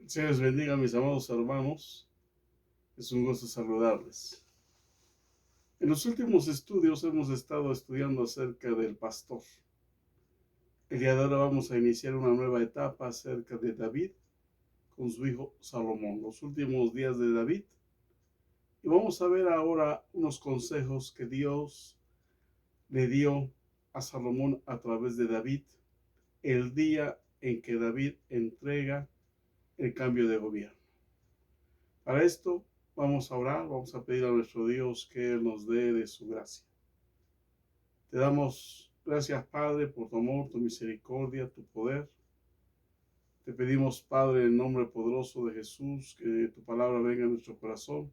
Se les bendiga, mis amados hermanos. Es un gusto saludarles. En los últimos estudios hemos estado estudiando acerca del pastor. El día de ahora vamos a iniciar una nueva etapa acerca de David con su hijo Salomón, los últimos días de David. Y vamos a ver ahora unos consejos que Dios le dio a Salomón a través de David el día en que David entrega el cambio de gobierno. Para esto vamos a orar, vamos a pedir a nuestro Dios que Él nos dé de su gracia. Te damos gracias, Padre, por tu amor, tu misericordia, tu poder. Te pedimos, Padre, en nombre poderoso de Jesús, que tu palabra venga a nuestro corazón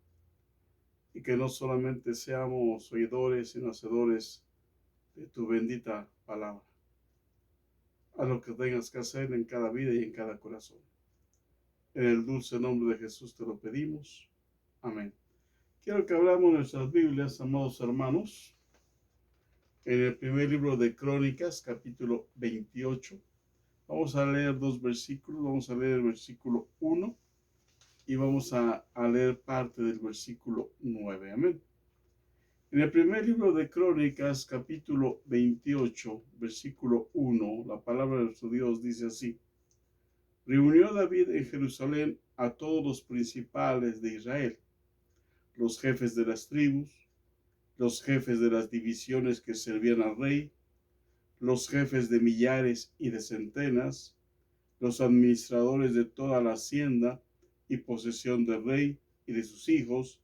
y que no solamente seamos oidores, sino hacedores de tu bendita palabra. Haz lo que tengas que hacer en cada vida y en cada corazón. En el dulce nombre de Jesús te lo pedimos. Amén. Quiero que abramos nuestras Biblias, amados hermanos, en el primer libro de Crónicas, capítulo 28. Vamos a leer dos versículos. Vamos a leer el versículo 1 y vamos a leer parte del versículo 9. Amén. En el primer libro de Crónicas, capítulo 28, versículo 1, la palabra de nuestro Dios dice así: Reunió David en Jerusalén a todos los principales de Israel, los jefes de las tribus, los jefes de las divisiones que servían al rey, los jefes de millares y de centenas, los administradores de toda la hacienda y posesión del rey y de sus hijos,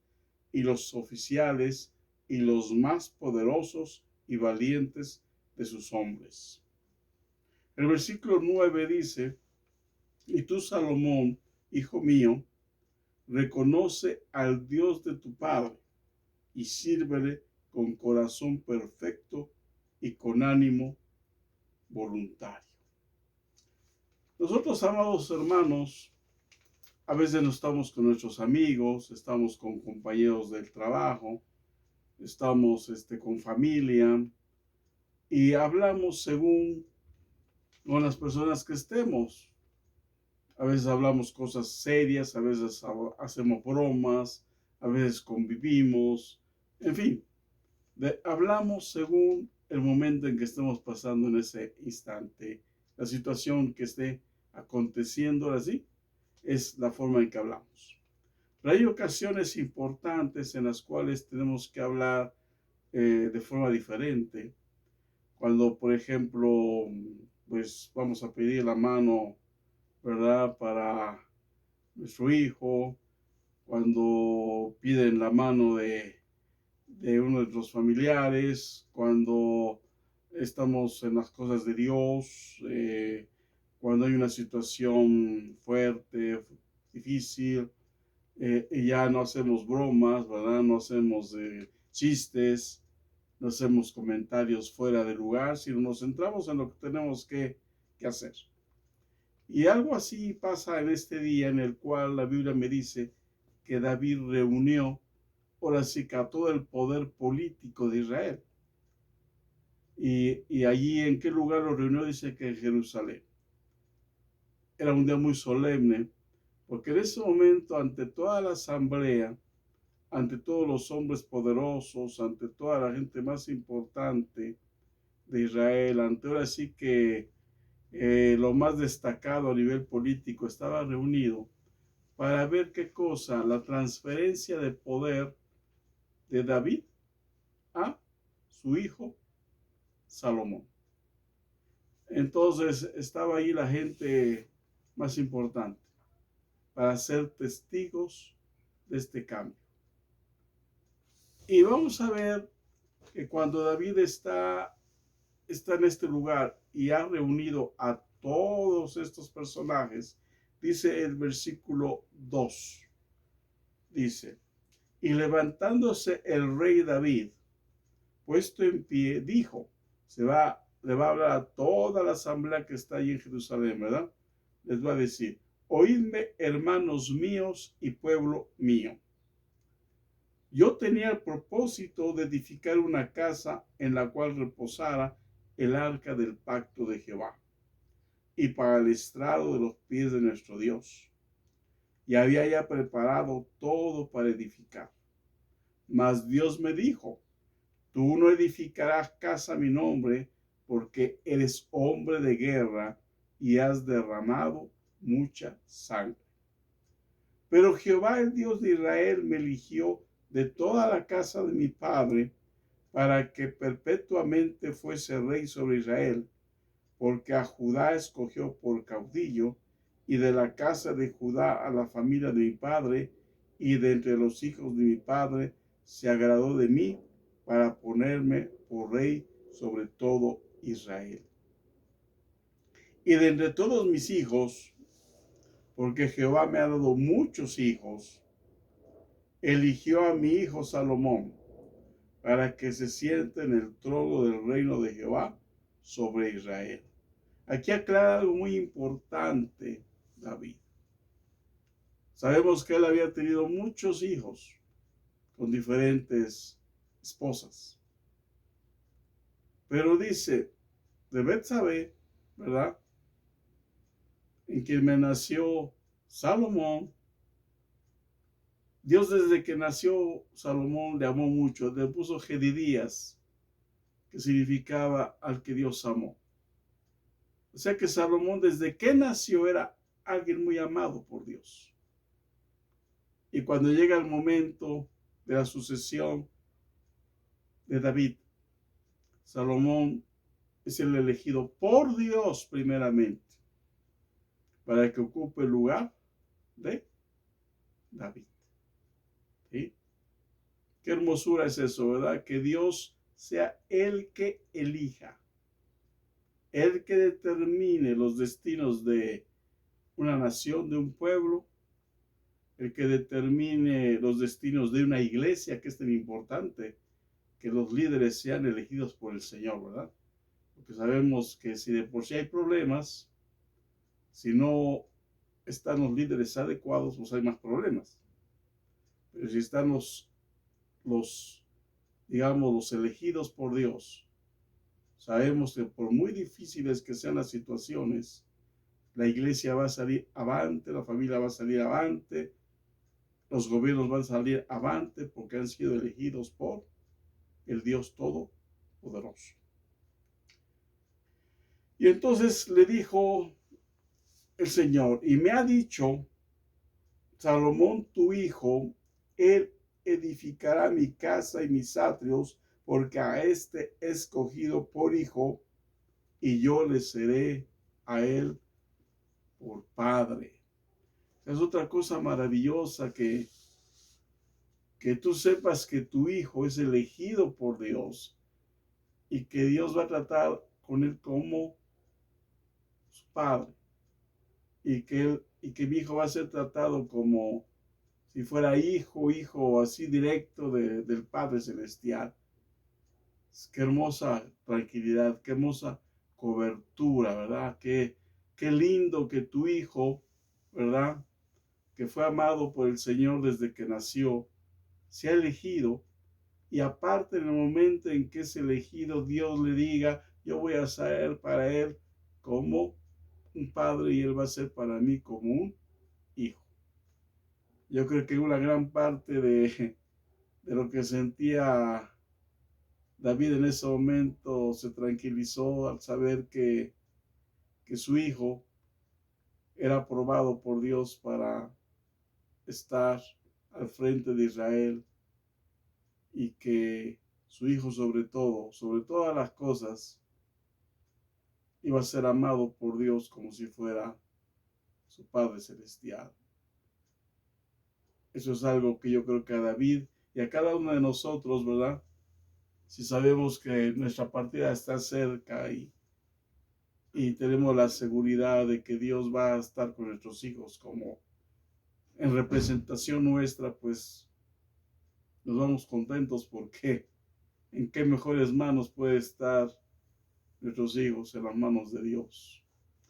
y los oficiales y los más poderosos y valientes de sus hombres. El versículo 9 dice: Y tú, Salomón, hijo mío, reconoce al Dios de tu padre y sírvele con corazón perfecto y con ánimo voluntario. Nosotros, amados hermanos, a veces no estamos con nuestros amigos, estamos con compañeros del trabajo, estamos con familia y hablamos según con las personas que estemos. A veces hablamos cosas serias, a veces hacemos bromas, a veces convivimos, en fin, hablamos según el momento en que estemos pasando en ese instante, la situación que esté aconteciendo así, es la forma en que hablamos. Pero hay ocasiones importantes en las cuales tenemos que hablar de forma diferente. Cuando, por ejemplo, pues vamos a pedir la mano, ¿verdad?, para nuestro hijo, cuando piden la mano de uno de nuestros familiares, cuando estamos en las cosas de Dios, cuando hay una situación fuerte, difícil, y ya no hacemos bromas, ¿verdad? No hacemos chistes, no hacemos comentarios fuera de lugar, sino nos centramos en lo que tenemos que hacer. Y algo así pasa en este día en el cual la Biblia me dice que David reunió, ahora sí, que a todo el poder político de Israel. Y allí, ¿en qué lugar lo reunió? Dice que en Jerusalén. Era un día muy solemne, porque en ese momento, ante toda la asamblea, ante todos los hombres poderosos, ante toda la gente más importante de Israel, ante ahora sí que lo más destacado a nivel político estaba reunido para ver qué cosa, la transferencia de poder de David a su hijo Salomón. Entonces estaba ahí la gente más importante para ser testigos de este cambio. Y vamos a ver que cuando David está en este lugar y ha reunido a todos estos personajes, dice el versículo 2, dice: y levantándose el rey David, puesto en pie, dijo, le va a hablar a toda la asamblea que está allí en Jerusalén, ¿verdad? Les va a decir: oídme, hermanos míos y pueblo mío. Yo tenía el propósito de edificar una casa en la cual reposara el arca del pacto de Jehová, y para el estrado de los pies de nuestro Dios. y había ya preparado todo para edificar. Mas Dios me dijo, tú no edificarás casa a mi nombre, porque eres hombre de guerra y has derramado mucha sangre. Pero Jehová, el Dios de Israel, me eligió de toda la casa de mi padre para que perpetuamente fuese rey sobre Israel, porque a Judá escogió por caudillo, y de la casa de Judá a la familia de mi padre, y de entre los hijos de mi padre, se agradó de mí para ponerme por rey sobre todo Israel. Y de entre todos mis hijos, porque Jehová me ha dado muchos hijos, eligió a mi hijo Salomón, para que se siente en el trono del reino de Jehová sobre Israel. Aquí aclara algo muy importante David. Sabemos que él había tenido muchos hijos con diferentes esposas. Pero dice, de Betsabé, ¿verdad? En quien me nació Salomón. Dios desde que nació Salomón le amó mucho. Le puso Jedidías, que significaba al que Dios amó. O sea que Salomón desde que nació era alguien muy amado por Dios. Y cuando llega el momento de la sucesión de David, Salomón es el elegido por Dios primeramente para que ocupe el lugar de David. ¿Sí? Qué hermosura es eso, ¿verdad? Que Dios sea el que elija, el que determine los destinos de una nación, de un pueblo, el que determine los destinos de una iglesia, que es tan importante que los líderes sean elegidos por el Señor, ¿verdad? Porque sabemos que si de por sí hay problemas, si no están los líderes adecuados, pues hay más problemas. Pero si están digamos, los elegidos por Dios, sabemos que por muy difíciles que sean las situaciones, la iglesia va a salir avante, la familia va a salir avante, los gobiernos van a salir avante porque han sido elegidos por el Dios Todopoderoso. Y entonces le dijo el Señor, y me ha dicho, Salomón tu hijo, él edificará mi casa y mis atrios, porque a este he escogido por hijo, y yo le seré a él por padre. Es otra cosa maravillosa que tú sepas que tu hijo es elegido por Dios y que Dios va a tratar con él como su padre y que mi hijo va a ser tratado como si fuera hijo así directo del Padre Celestial. Qué hermosa tranquilidad, qué hermosa cobertura, ¿verdad? Qué lindo que tu hijo, ¿verdad? Que fue amado por el Señor desde que nació, se ha elegido, y aparte en el momento en que es elegido, Dios le diga, yo voy a ser para él como un padre y él va a ser para mí como un hijo. Yo creo que una gran parte de lo que sentía David en ese momento se tranquilizó al saber que su hijo era aprobado por Dios para estar al frente de Israel y que su hijo sobre todas las cosas, iba a ser amado por Dios como si fuera su Padre Celestial. Eso es algo que yo creo que a David y a cada uno de nosotros, ¿verdad? Si sabemos que nuestra partida está cerca y tenemos la seguridad de que Dios va a estar con nuestros hijos como en representación nuestra, pues nos vamos contentos porque en qué mejores manos puede estar nuestros hijos, en las manos de Dios.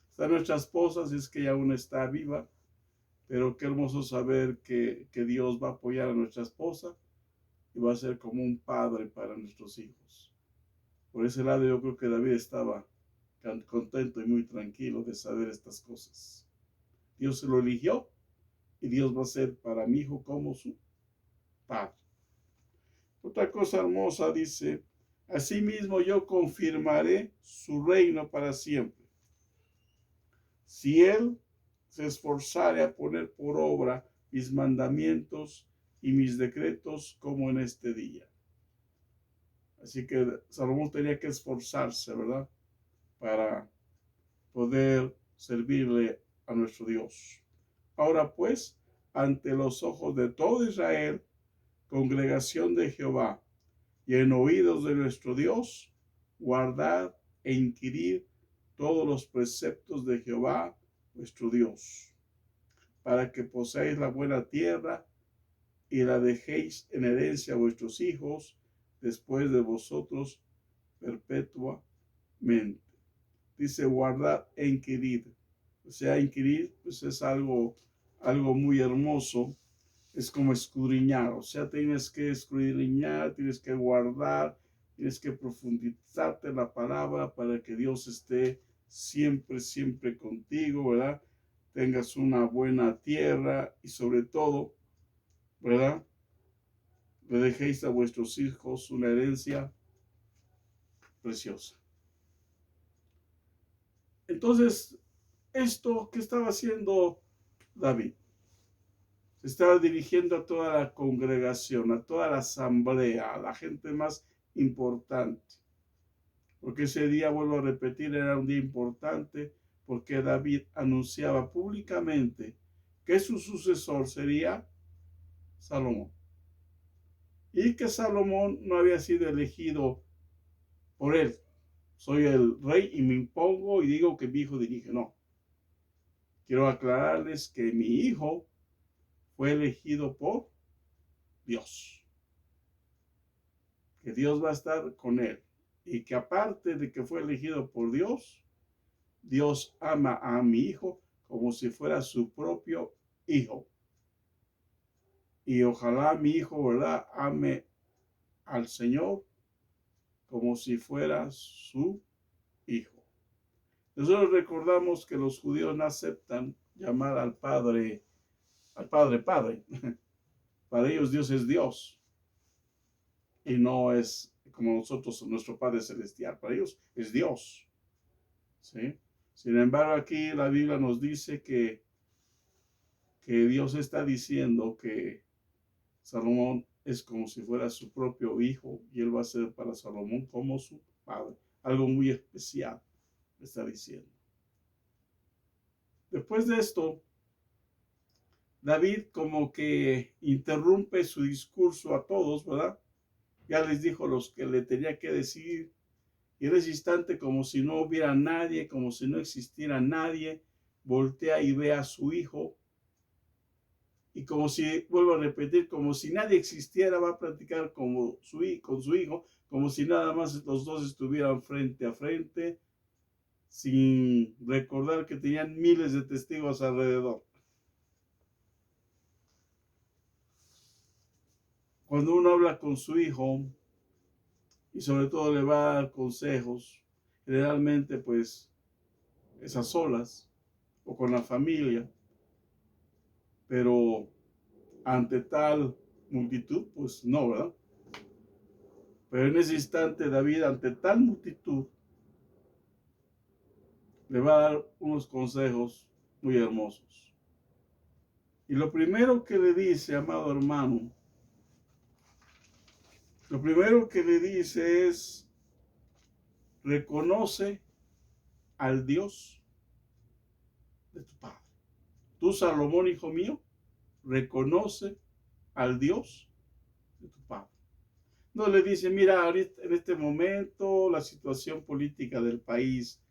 Está nuestra esposa, si es que ella aún está viva, pero qué hermoso saber que Dios va a apoyar a nuestra esposa y va a ser como un padre para nuestros hijos. Por ese lado yo creo que David estaba contento y muy tranquilo de saber estas cosas. Dios se lo eligió y Dios va a ser para mi hijo como su padre. Otra cosa hermosa dice, asimismo yo confirmaré su reino para siempre. Si él se esforzare a poner por obra mis mandamientos y mis decretos como en este día. Así que Salomón tenía que esforzarse, ¿verdad? Para poder servirle a nuestro Dios. Ahora pues, ante los ojos de todo Israel, congregación de Jehová, y en oídos de nuestro Dios, guardad e inquirid todos los preceptos de Jehová, vuestro Dios, para que poseáis la buena tierra y la dejéis en herencia a vuestros hijos después de vosotros perpetuamente. Dice guardar e inquirir. O sea, inquirir pues es algo muy hermoso. Es como escudriñar. O sea, tienes que escudriñar, tienes que guardar, tienes que profundizarte en la palabra para que Dios esté siempre, siempre contigo, ¿verdad? Tengas una buena tierra y sobre todo, ¿verdad? Le dejéis a vuestros hijos una herencia preciosa. Entonces, esto que estaba haciendo David, se estaba dirigiendo a toda la congregación, a toda la asamblea, a la gente más importante. Porque ese día, vuelvo a repetir, era un día importante porque David anunciaba públicamente que su sucesor sería Salomón. Y que Salomón no había sido elegido por él. Soy el rey y me impongo y digo que mi hijo dirige. No. Quiero aclararles que mi hijo fue elegido por Dios. Que Dios va a estar con él. Y que aparte de que fue elegido por Dios, Dios ama a mi hijo como si fuera su propio hijo. Y ojalá mi hijo, ¿verdad?, ame al Señor como si fuera su hijo. Nosotros recordamos que los judíos no aceptan llamar al Padre, Padre. Para ellos Dios es Dios. Y no es como nosotros, nuestro Padre Celestial. Para ellos es Dios. ¿Sí? Sin embargo, aquí la Biblia nos dice que Dios está diciendo que Salomón es como si fuera su propio hijo y él va a ser para Salomón como su padre. Algo muy especial está diciendo. Después de esto, David como que interrumpe su discurso a todos, ¿verdad? Ya les dijo los que le tenía que decir. Y en ese instante, como si no hubiera nadie, como si no existiera nadie, voltea y ve a su hijo. Y como si, vuelvo a repetir, como si nadie existiera, va a platicar con su hijo, como si nada más los dos estuvieran frente a frente, sin recordar que tenían miles de testigos alrededor. Cuando uno habla con su hijo, y sobre todo le va a dar consejos, generalmente pues es a solas o con la familia, pero ante tal multitud, pues no, ¿verdad? Pero en ese instante David, ante tal multitud, le va a dar unos consejos muy hermosos. Y lo primero que le dice, amado hermano, lo primero que le dice es, reconoce al Dios de tu padre. Tú, Salomón, hijo mío, reconoce al Dios de tu padre. No le dice, mira, ahorita, en este momento la situación política del país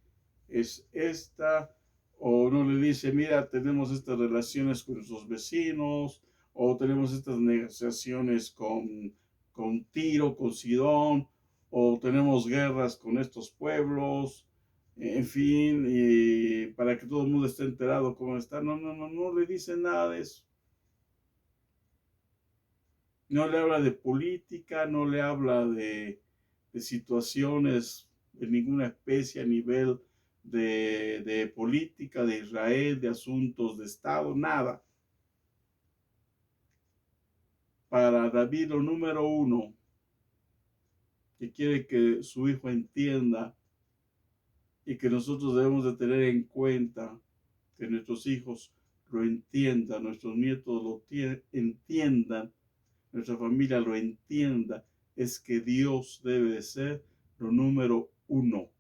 es esta, o no le dice, mira, tenemos estas relaciones con nuestros vecinos, o tenemos estas negociaciones con Tiro, con Sidón, o tenemos guerras con estos pueblos, en fin, y para que todo el mundo esté enterado cómo está. No le dice nada de eso. No le habla de política, no le habla de situaciones de ninguna especie a nivel de política, de Israel, de asuntos de Estado, nada. para David lo número uno que quiere que su hijo entienda y que nosotros debemos de tener en cuenta, que nuestros hijos lo entiendan, nuestros nietos lo entiendan, nuestra familia lo entienda, es que Dios debe de ser lo número uno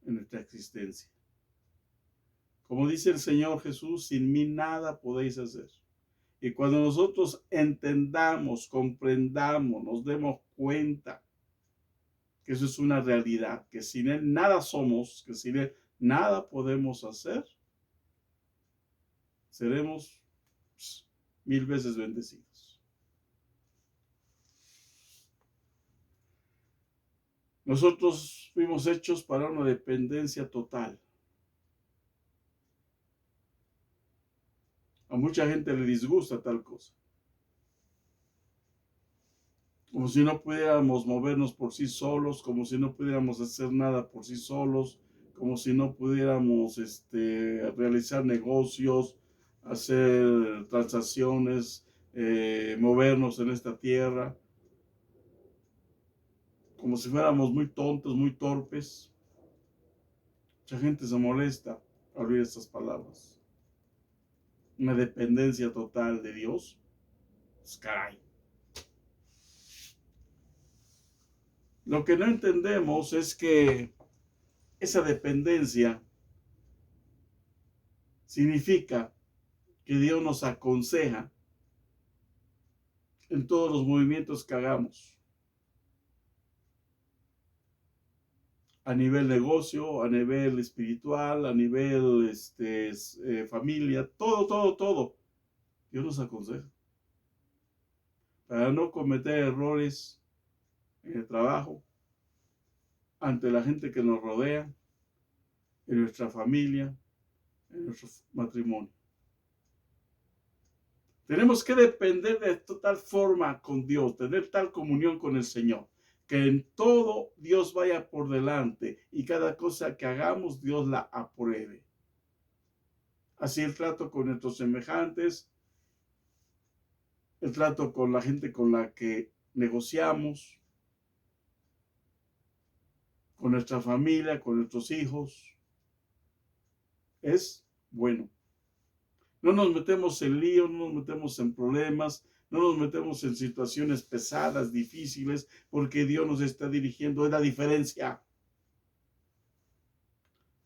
en nuestra existencia. Como dice el Señor Jesús, sin mí nada podéis hacer. Y cuando nosotros entendamos, comprendamos, nos demos cuenta que eso es una realidad, que sin Él nada somos, que sin Él nada podemos hacer, seremos 1000 veces bendecidos. Nosotros fuimos hechos para una dependencia total. A mucha gente le disgusta tal cosa. Como si no pudiéramos movernos por sí solos, como si no pudiéramos hacer nada por sí solos, como si no pudiéramos realizar negocios, hacer transacciones, movernos en esta tierra, como si fuéramos muy tontos, muy torpes. Mucha gente se molesta al oír estas palabras. Una dependencia total de Dios. Pues caray. Lo que no entendemos es que esa dependencia significa que Dios nos aconseja en todos los movimientos que hagamos. A nivel negocio, a nivel espiritual, a nivel familia, todo. Dios nos aconseja. Para no cometer errores en el trabajo, ante la gente que nos rodea, en nuestra familia, en nuestro matrimonio. Tenemos que depender de tal forma con Dios, tener tal comunión con el Señor, que en todo Dios vaya por delante y cada cosa que hagamos Dios la apruebe. Así el trato con nuestros semejantes, el trato con la gente con la que negociamos, con nuestra familia, con nuestros hijos, es bueno. No nos metemos en líos, no nos metemos en problemas, no nos metemos en situaciones pesadas, difíciles, porque Dios nos está dirigiendo. Es la diferencia.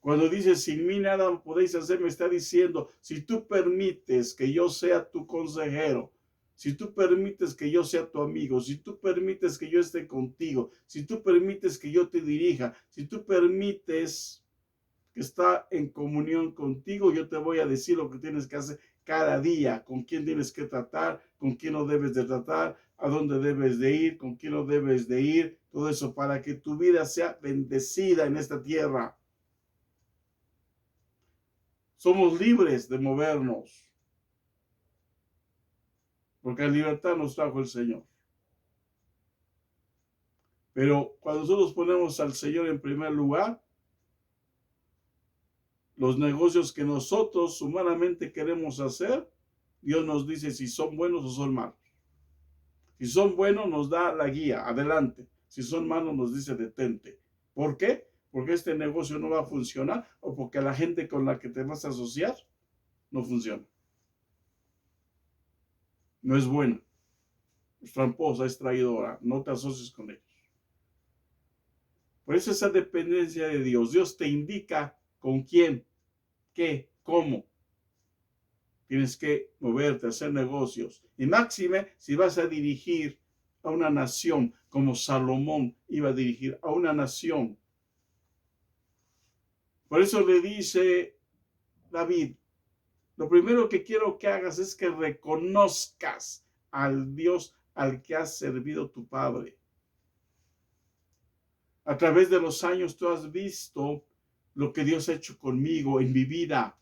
Cuando dice, sin mí nada podéis hacer, me está diciendo, si tú permites que yo sea tu consejero, si tú permites que yo sea tu amigo, si tú permites que yo esté contigo, si tú permites que yo te dirija, si tú permites que está en comunión contigo, yo te voy a decir lo que tienes que hacer cada día, con quién tienes que tratar, con quién no debes de tratar, a dónde debes de ir, con quién no debes de ir, todo eso para que tu vida sea bendecida en esta tierra. Somos libres de movernos, porque la libertad nos trajo el Señor. Pero cuando nosotros ponemos al Señor en primer lugar, los negocios que nosotros humanamente queremos hacer, Dios nos dice si son buenos o son malos. Si son buenos, nos da la guía, adelante. Si son malos, nos dice detente. ¿Por qué? Porque este negocio no va a funcionar o porque la gente con la que te vas a asociar no funciona. No es buena. Es tramposa, es traidora. No te asocies con ellos. Por eso esa dependencia de Dios. Dios te indica con quién, qué, cómo. Tienes que moverte, hacer negocios. Y máxime, si vas a dirigir a una nación como Salomón iba a dirigir a una nación. Por eso le dice David, lo primero que quiero que hagas es que reconozcas al Dios al que has servido tu padre. A través de los años tú has visto lo que Dios ha hecho conmigo en mi vida.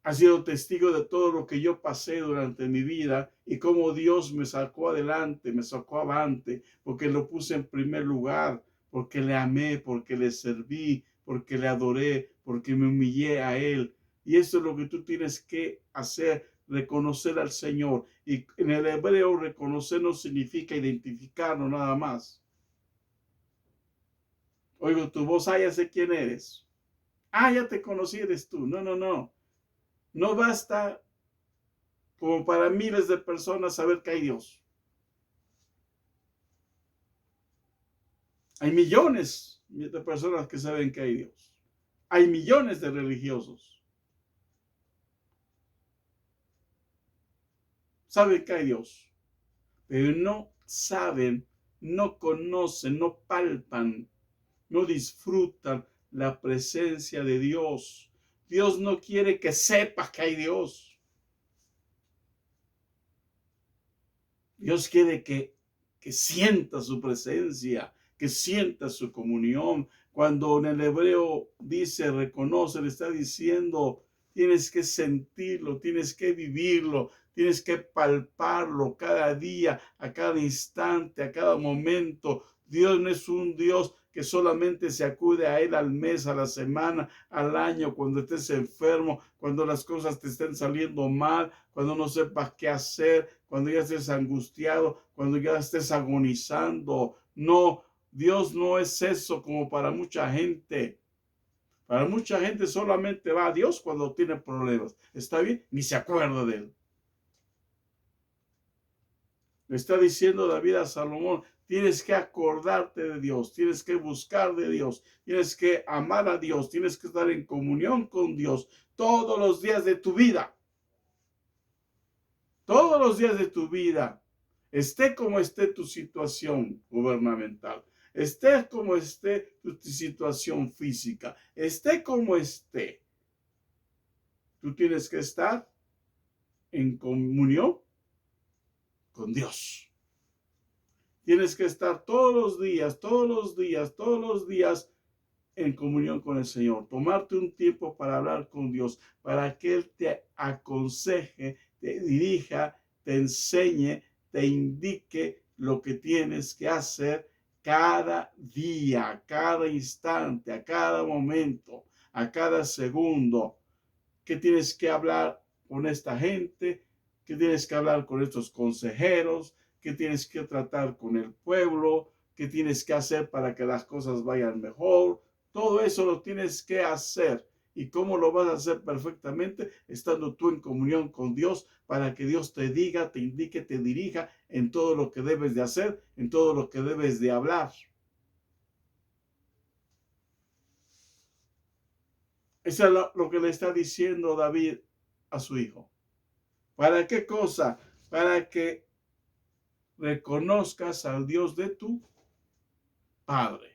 Has sido testigo de todo lo que yo pasé durante mi vida y cómo Dios me sacó adelante, me sacó avante, porque lo puse en primer lugar, porque le amé, porque le serví, porque le adoré, porque me humillé a Él, Y eso es lo que tú tienes que hacer, reconocer al Señor. Y en el hebreo reconocer no significa identificarnos nada más. Oigo tu voz, ya sé quién eres. Ya te conocí, eres tú. No, no, no. No basta como para miles de personas saber que hay Dios. Hay millones de personas que saben que hay Dios. Hay millones de religiosos. Saben que hay Dios, pero no saben, no conocen, no palpan, no disfrutan la presencia de Dios. Dios no quiere que sepas que hay Dios. Dios quiere que sienta su presencia, que sienta su comunión. Cuando en el hebreo dice reconoce, le está diciendo, tienes que sentirlo, tienes que vivirlo, tienes que palparlo cada día, a cada instante, a cada momento. Dios no es un Dios que solamente se acude a Él al mes, a la semana, al año, cuando estés enfermo, cuando las cosas te estén saliendo mal, cuando no sepas qué hacer, cuando ya estés angustiado, cuando ya estés agonizando. No, Dios no es eso como para mucha gente. Para mucha gente solamente va a Dios cuando tiene problemas. ¿Está bien? Ni se acuerda de Él. Le está diciendo David a Salomón, tienes que acordarte de Dios, tienes que buscar de Dios, tienes que amar a Dios, tienes que estar en comunión con Dios todos los días de tu vida. Todos los días de tu vida, esté como esté tu situación gubernamental, esté como esté tu situación física, esté como esté, tú tienes que estar en comunión con Dios. Tienes que estar todos los días, todos los días, todos los días en comunión con el Señor. Tomarte un tiempo para hablar con Dios, para que Él te aconseje, te dirija, te enseñe, te indique lo que tienes que hacer cada día, cada instante, a cada momento, a cada segundo. Que tienes que hablar con esta gente, que tienes que hablar con estos consejeros, que tienes que tratar con el pueblo, que tienes que hacer para que las cosas vayan mejor. Todo eso lo tienes que hacer. ¿Y cómo lo vas a hacer perfectamente? Estando tú en comunión con Dios para que Dios te diga, te indique, te dirija en todo lo que debes de hacer, en todo lo que debes de hablar. Eso es lo que le está diciendo David a su hijo. ¿Para qué cosa? Para que reconozcas al Dios de tu Padre.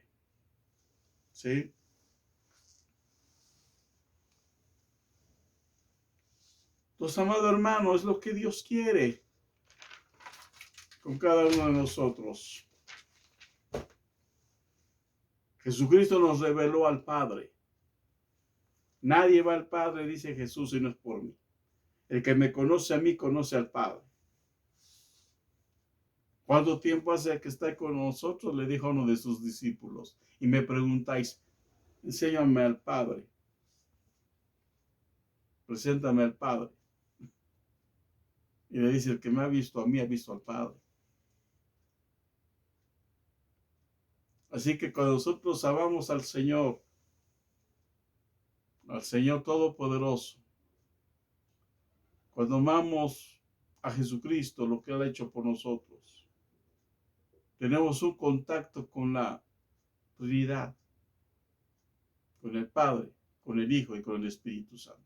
¿Sí? Entonces, amado hermano, es lo que Dios quiere con cada uno de nosotros. Jesucristo nos reveló al Padre. Nadie va al Padre, dice Jesús, si no es por mí. El que me conoce a mí, conoce al Padre. ¿Cuánto tiempo hace que está con nosotros? Le dijo a uno de sus discípulos. Y me preguntáis, enséñame al Padre. Preséntame al Padre. Y le dice, el que me ha visto a mí, ha visto al Padre. Así que cuando nosotros amamos al Señor Todopoderoso, cuando amamos a Jesucristo, lo que Él ha hecho por nosotros, tenemos un contacto con la Trinidad, con el Padre, con el Hijo y con el Espíritu Santo.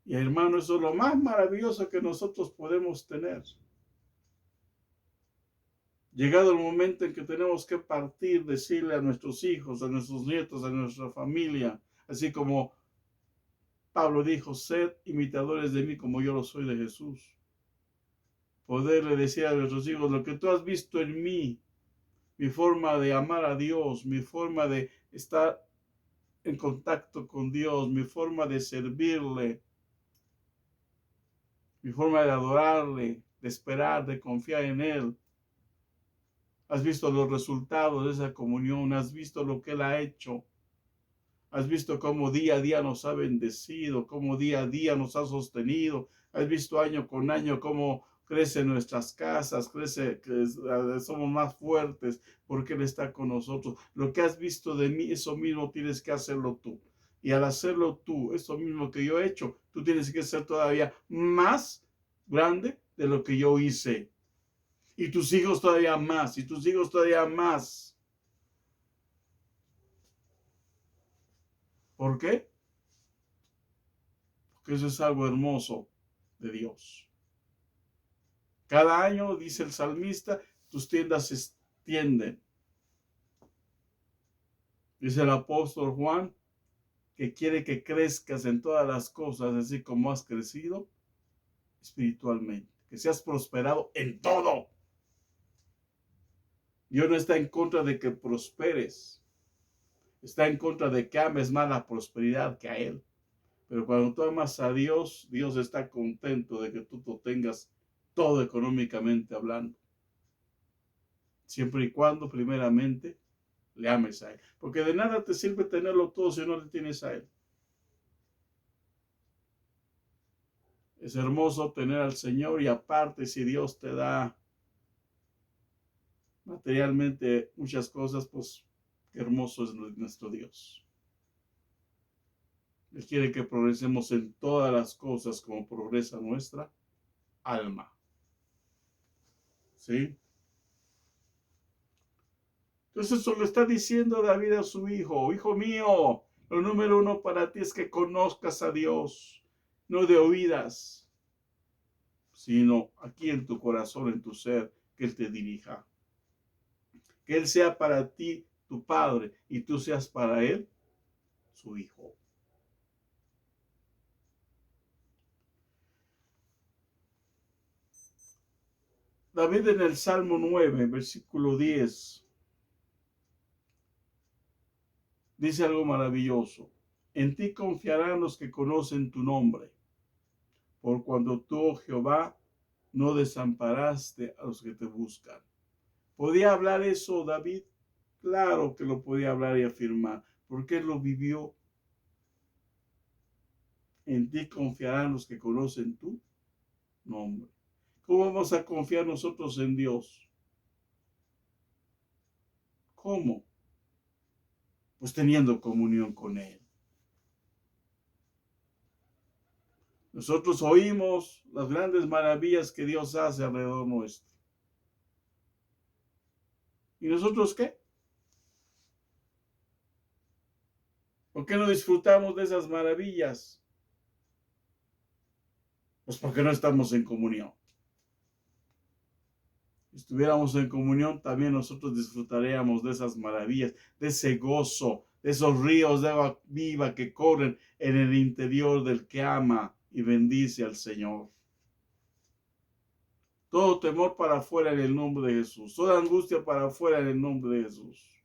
Y hermano, eso es lo más maravilloso que nosotros podemos tener. Llegado el momento en que tenemos que partir, decirle a nuestros hijos, a nuestros nietos, a nuestra familia, así como Pablo dijo, sed imitadores de mí como yo lo soy de Jesús. Poderle decir a nuestros hijos, lo que tú has visto en mí, mi forma de amar a Dios, mi forma de estar en contacto con Dios, mi forma de servirle, mi forma de adorarle, de esperar, de confiar en Él. Has visto los resultados de esa comunión, has visto lo que Él ha hecho. Has visto cómo día a día nos ha bendecido, cómo día a día nos ha sostenido. Has visto año con año cómo crecen nuestras casas, somos más fuertes porque Él está con nosotros. Lo que has visto de mí, eso mismo tienes que hacerlo tú. Y al hacerlo tú, eso mismo que yo he hecho, tú tienes que ser todavía más grande de lo que yo hice. Y tus hijos todavía más, y tus hijos todavía más. ¿Por qué? Porque eso es algo hermoso de Dios. Cada año, dice el salmista, tus tiendas se extienden. Dice el apóstol Juan que quiere que crezcas en todas las cosas, así como has crecido espiritualmente, que seas prosperado en todo. Dios no está en contra de que prosperes, está en contra de que ames más la prosperidad que a Él. Pero cuando tú amas a Dios, Dios está contento de que tú lo tengas todo económicamente hablando. Siempre y cuando, primeramente, le ames a Él. Porque de nada te sirve tenerlo todo si no le tienes a Él. Es hermoso tener al Señor y aparte si Dios te da materialmente muchas cosas, pues qué hermoso es nuestro Dios. Él quiere que progresemos en todas las cosas como progresa nuestra alma. ¿Sí? Entonces eso le está diciendo David a su hijo: hijo mío, lo número uno para ti es que conozcas a Dios, no de oídas, sino aquí en tu corazón, en tu ser, que Él te dirija. Que Él sea para ti tu padre y tú seas para Él su hijo. David en el Salmo 9, versículo 10, dice algo maravilloso. En ti confiarán los que conocen tu nombre, por cuando tú, oh Jehová, no desamparaste a los que te buscan. ¿Podía hablar eso David? Claro que lo podía hablar y afirmar, porque él lo vivió. En ti confiarán los que conocen tu nombre. ¿Cómo vamos a confiar nosotros en Dios? ¿Cómo? Pues teniendo comunión con Él. Nosotros oímos las grandes maravillas que Dios hace alrededor nuestro. ¿Y nosotros qué? ¿Por qué no disfrutamos de esas maravillas? Pues porque no estamos en comunión. Si estuviéramos en comunión, también nosotros disfrutaríamos de esas maravillas, de ese gozo, de esos ríos de agua viva que corren en el interior del que ama y bendice al Señor. Todo temor para afuera en el nombre de Jesús. Toda angustia para afuera en el nombre de Jesús.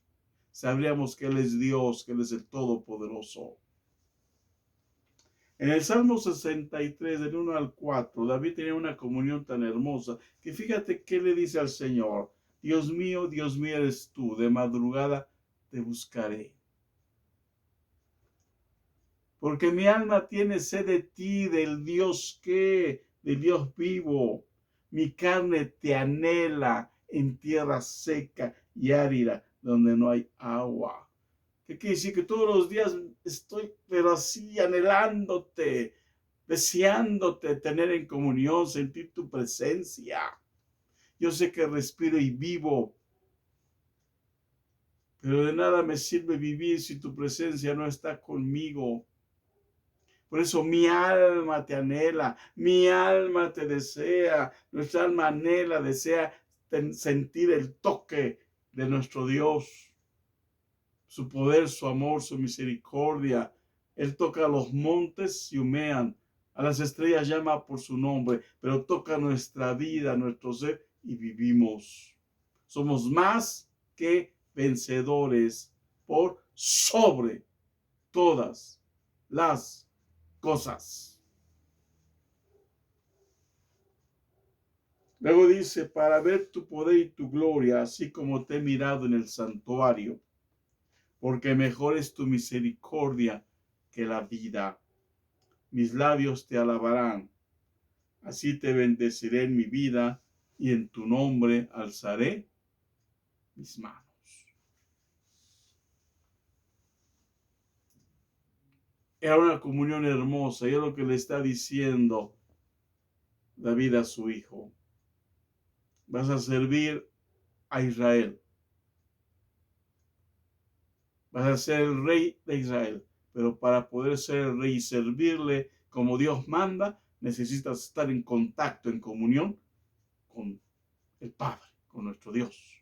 Sabríamos que Él es Dios, que Él es el Todopoderoso. En el Salmo 63, del 1 al 4, David tenía una comunión tan hermosa que fíjate qué le dice al Señor: Dios mío eres tú, de madrugada te buscaré. Porque mi alma tiene sed de ti, del Dios del Dios vivo. Mi carne te anhela en tierra seca y árida, donde no hay agua. ¿Qué quiere decir? Que todos los días estoy, pero así, anhelándote, deseándote tener en comunión, sentir tu presencia. Yo sé que respiro y vivo, pero de nada me sirve vivir si tu presencia no está conmigo. Por eso mi alma te anhela, mi alma te desea, nuestra alma anhela, desea sentir el toque de nuestro Dios, su poder, su amor, su misericordia. Él toca a los montes y humean, a las estrellas llama por su nombre, pero toca nuestra vida, nuestro ser y vivimos. Somos más que vencedores por sobre todas las cosas. Luego dice: para ver tu poder y tu gloria, así como te he mirado en el santuario. porque mejor es tu misericordia que la vida. Mis labios te alabarán. Así te bendeciré en mi vida y en tu nombre alzaré mis manos. Era una comunión hermosa y es lo que le está diciendo David a su hijo. Vas a servir a Israel. Vas a ser el rey de Israel. Pero para poder ser el rey y servirle como Dios manda, necesitas estar en contacto, en comunión con el Padre, con nuestro Dios.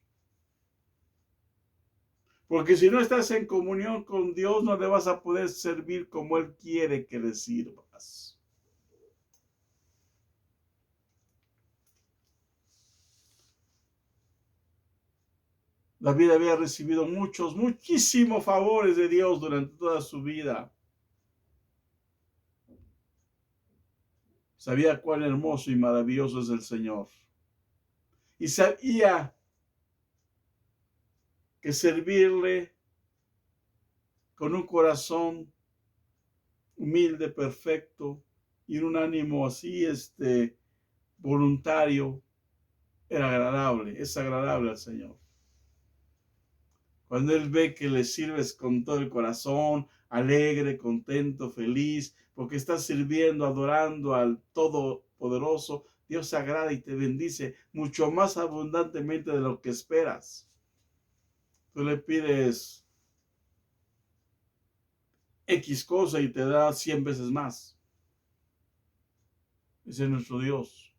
Porque si no estás en comunión con Dios, no le vas a poder servir como Él quiere que le sirvas. David había recibido muchísimos favores de Dios durante toda su vida. Sabía cuán hermoso y maravilloso es el Señor. Y sabía que servirle con un corazón humilde, perfecto, y un ánimo así, voluntario, era agradable, es agradable al Señor. Cuando Él ve que le sirves con todo el corazón, alegre, contento, feliz, porque estás sirviendo, adorando al Todopoderoso, Dios se agrada y te bendice mucho más abundantemente de lo que esperas. Tú le pides X cosa y te da 100 veces más. Ese es nuestro Dios.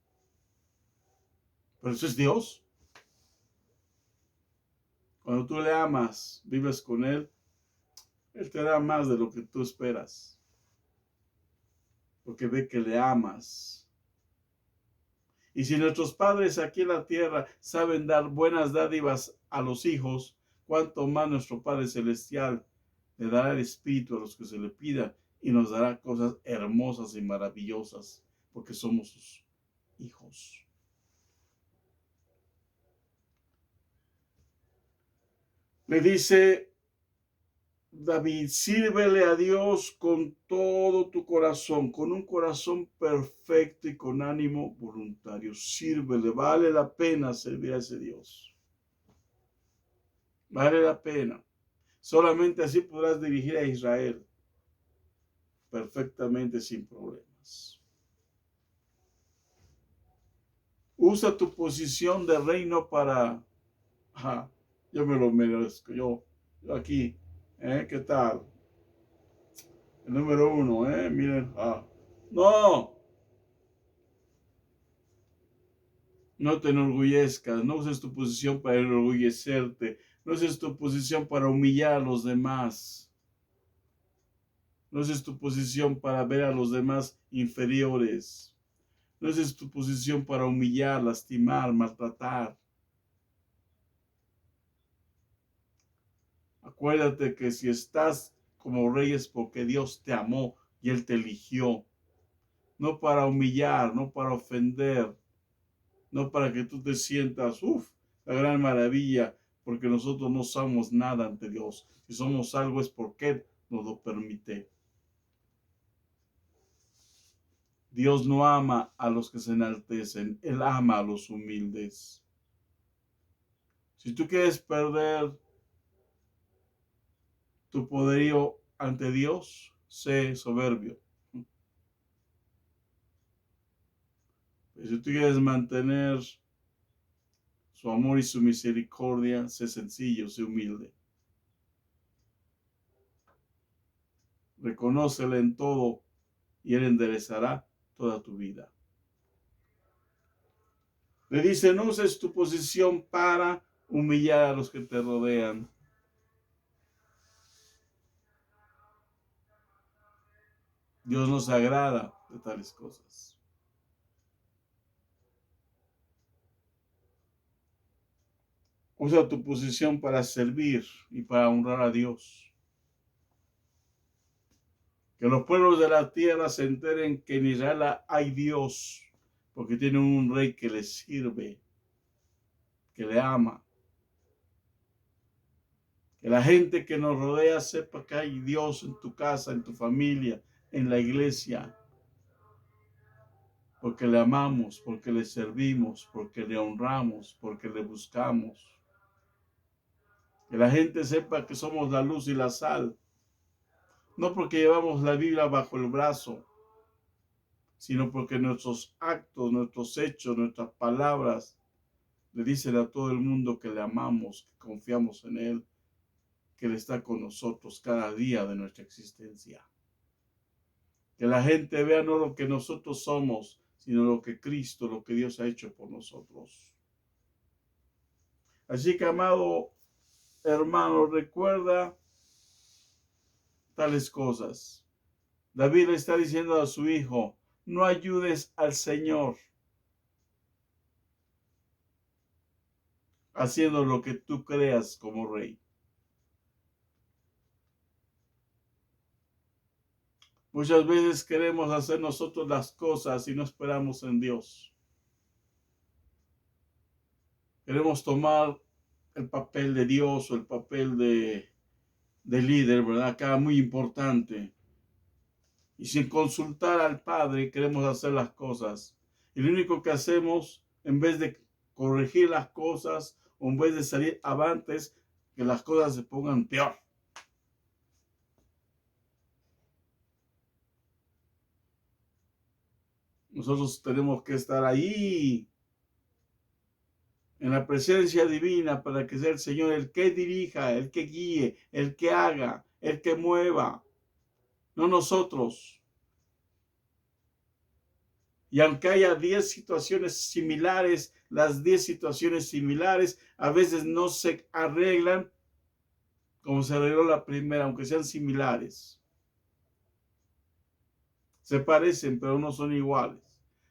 Pero eso es Dios. Cuando tú le amas, vives con Él, Él te da más de lo que tú esperas. Porque ve que le amas. Y si nuestros padres aquí en la tierra saben dar buenas dádivas a los hijos, cuánto más nuestro Padre Celestial le dará el Espíritu a los que se le pidan y nos dará cosas hermosas y maravillosas, porque somos sus hijos. Le dice David, sírvele a Dios con todo tu corazón, con un corazón perfecto y con ánimo voluntario. Sírvele, vale la pena servir a ese Dios. Vale la pena. Solamente así podrás dirigir a Israel perfectamente sin problemas. Usa tu posición de reino para... yo me lo merezco, yo aquí, ¿qué tal? El número 1, miren, no te enorgullezcas, no uses tu posición para enorgullecerte, no uses tu posición para humillar a los demás, no uses tu posición para ver a los demás inferiores, no uses tu posición para humillar, lastimar, maltratar. Acuérdate que si estás como rey es porque Dios te amó y Él te eligió, no para humillar, no para ofender, no para que tú te sientas, la gran maravilla, porque nosotros no somos nada ante Dios. Si somos algo es porque Él nos lo permite. Dios no ama a los que se enaltecen, Él ama a los humildes. Si tú quieres perder tu poderío ante Dios, sé soberbio. Pero si tú quieres mantener su amor y su misericordia, sé sencillo, sé humilde. Reconócele en todo y Él enderezará toda tu vida. Le dice, no uses tu posición para humillar a los que te rodean. Dios nos agrada de tales cosas. Usa tu posición para servir y para honrar a Dios. Que los pueblos de la tierra se enteren que en Israel hay Dios, porque tienen un rey que les sirve, que le ama Que la gente que nos rodea sepa que hay Dios en tu casa, en tu familia, en la iglesia. Porque le amamos, porque le servimos, porque le honramos, porque le buscamos. Que la gente sepa que somos la luz y la sal. No porque llevamos la Biblia bajo el brazo, sino porque nuestros actos, nuestros hechos, nuestras palabras le dicen a todo el mundo que le amamos, que confiamos en Él, que Él está con nosotros cada día de nuestra existencia. Que la gente vea no lo que nosotros somos, sino lo que Cristo, lo que Dios ha hecho por nosotros. Así que, amado hermano, recuerda tales cosas. David le está diciendo a su hijo, no ayudes al Señor haciendo lo que tú creas como rey. Muchas veces queremos hacer nosotros las cosas y no esperamos en Dios. Queremos tomar el papel de Dios o el papel de líder, ¿verdad? Acá muy importante. Y sin consultar al Padre queremos hacer las cosas. Y lo único que hacemos, en vez de corregir las cosas o en vez de salir avantes, que las cosas se pongan peor. Nosotros tenemos que estar ahí, en la presencia divina, para que sea el Señor el que dirija, el que guíe, el que haga, el que mueva, no nosotros. Y aunque haya 10 situaciones similares, las 10 situaciones similares a veces no se arreglan como se arregló la primera, aunque sean similares. Se parecen, pero no son iguales.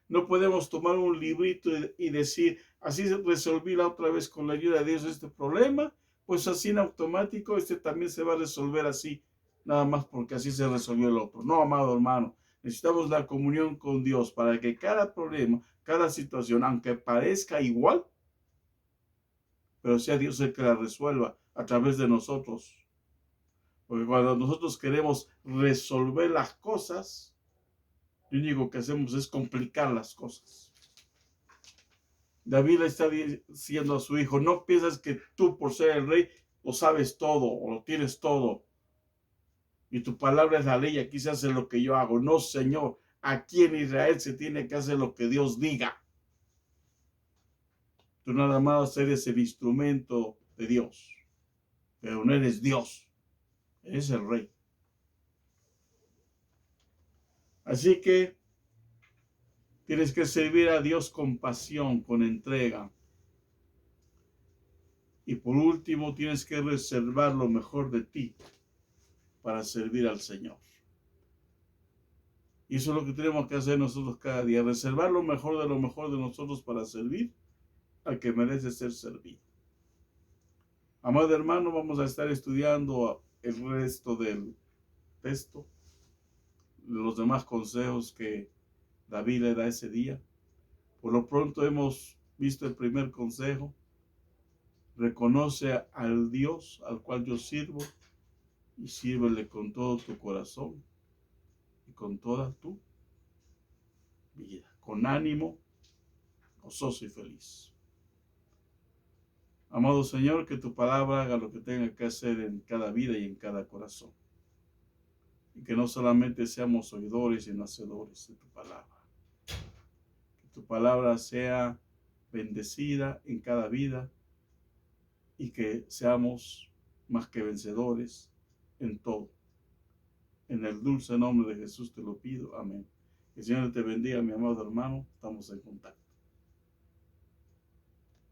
No podemos tomar un librito y decir, así resolví la otra vez con la ayuda de Dios este problema, pues así en automático este también se va a resolver así, nada más porque así se resolvió el otro. No, amado hermano, necesitamos la comunión con Dios para que cada problema, cada situación, aunque parezca igual, pero sea Dios el que la resuelva a través de nosotros. Porque cuando nosotros queremos resolver las cosas, lo único que hacemos es complicar las cosas. David le está diciendo a su hijo, no piensas que tú por ser el rey lo sabes todo o lo tienes todo. Y tu palabra es la ley, aquí se hace lo que yo hago. No, Señor, aquí en Israel se tiene que hacer lo que Dios diga. Tú nada más eres el instrumento de Dios, pero no eres Dios, eres el rey. Así que tienes que servir a Dios con pasión, con entrega. Y por último, tienes que reservar lo mejor de ti para servir al Señor. Y eso es lo que tenemos que hacer nosotros cada día, reservar lo mejor de nosotros para servir al que merece ser servido. Amado hermano, vamos a estar estudiando el resto del texto, los demás consejos que David le da ese día. Por lo pronto hemos visto el primer consejo. Reconoce al Dios al cual yo sirvo y sírvele con todo tu corazón y con toda tu vida, con ánimo, gozoso y feliz. Amado Señor, que tu palabra haga lo que tenga que hacer en cada vida y en cada corazón. Y que no solamente seamos oidores y hacedores de tu palabra. Que tu palabra sea bendecida en cada vida y que seamos más que vencedores en todo. En el dulce nombre de Jesús te lo pido. Amén. Que el Señor te bendiga, mi amado hermano. Estamos en contacto.